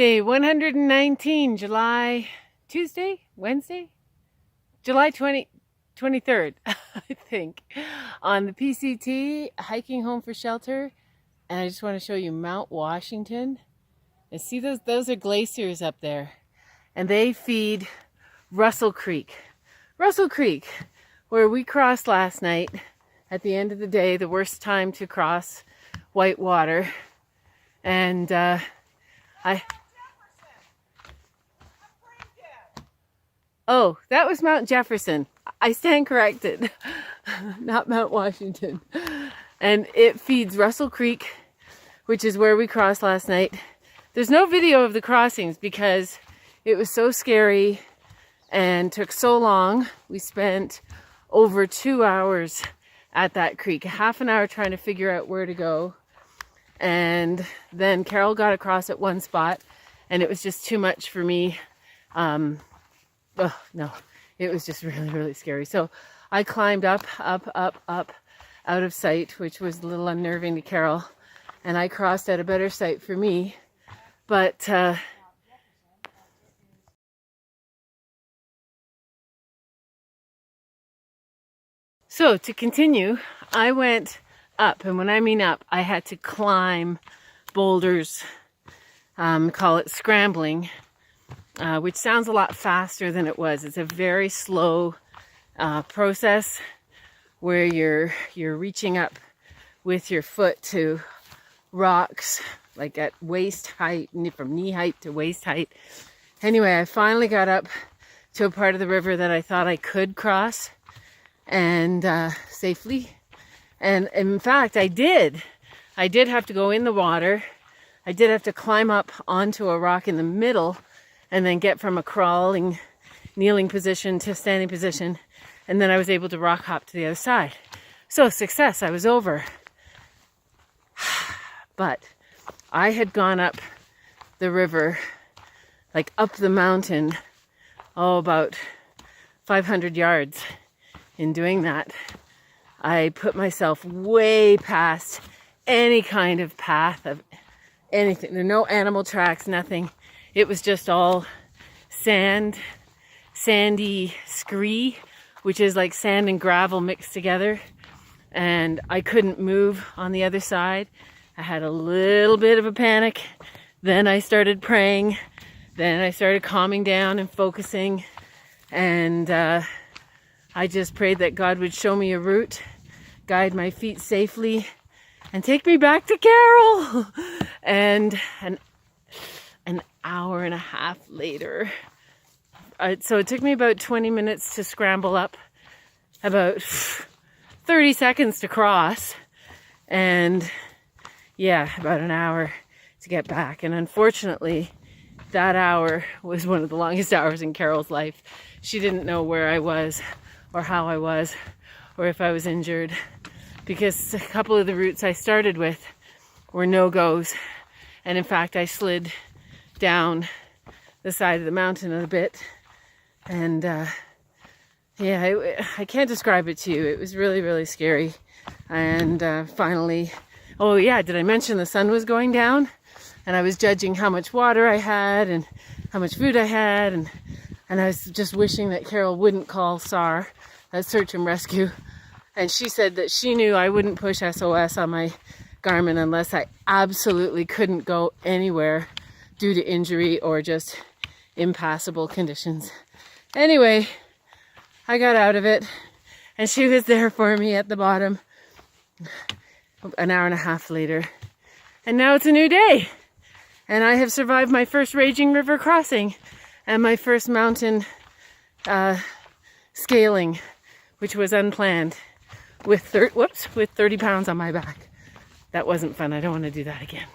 Day 119, Wednesday? July 23rd, I think, on the PCT, hiking home for shelter. And I just want to show you Mount Washington. And see those are glaciers up there. And they feed Russell Creek. Russell Creek, where we crossed last night at the end of the day, the worst time to cross white water. And oh, that was Mount Jefferson. I stand corrected. Not Mount Washington. And it feeds Russell Creek, which is where we crossed last night. There's no video of the crossings because it was so scary and took so long. We spent over 2 hours at that creek, half an hour trying to figure out where to go. And then Carol got across at one spot and it was just too much for me. Oh, no, it was just really, really scary. So I climbed up, out of sight, which was a little unnerving to Carol. And I crossed at a better sight for me. But so to continue, I went up. And when I mean up, I had to climb boulders, call it scrambling. Which sounds a lot faster than it was. It's a very slow process where you're reaching up with your foot to rocks, like at waist height, from knee height to waist height. Anyway, I finally got up to a part of the river that I thought I could cross and safely. And in fact, I did. I did have to go in the water. I did have to climb up onto a rock in the middle and then get from a crawling, kneeling position to standing position. And then I was able to rock hop to the other side. So success, I was over. But I had gone up the river, like up the mountain, about 500 yards. In doing that, I put myself way past any kind of path of anything. There are no animal tracks, nothing. It was just all sandy scree, which is like sand and gravel mixed together. And I couldn't move on the other side. I had a little bit of a panic. Then I started praying. Then I started calming down and focusing. And I just prayed that God would show me a route, guide my feet safely, and take me back to Carol. And an hour and a half later. So it took me about 20 minutes to scramble up, about 30 seconds to cross, and yeah, about an hour to get back. And unfortunately, that hour was one of the longest hours in Carol's life. She didn't know where I was or how I was or if I was injured, because a couple of the routes I started with were no-goes. And in fact, I slid down the side of the mountain a bit. And yeah, I can't describe it to you. It was really, really scary. And finally, oh yeah, did I mention the sun was going down? And I was judging how much water I had and how much food I had. And I was just wishing that Carol wouldn't call SAR, search and rescue. And she said that she knew I wouldn't push SOS on my Garmin unless I absolutely couldn't go anywhere due to injury or just impassable conditions. Anyway, I got out of it and she was there for me at the bottom an hour and a half later. And now it's a new day. And I have survived my first raging river crossing and my first mountain scaling, which was unplanned, with 30 pounds on my back. That wasn't fun. I don't want to do that again.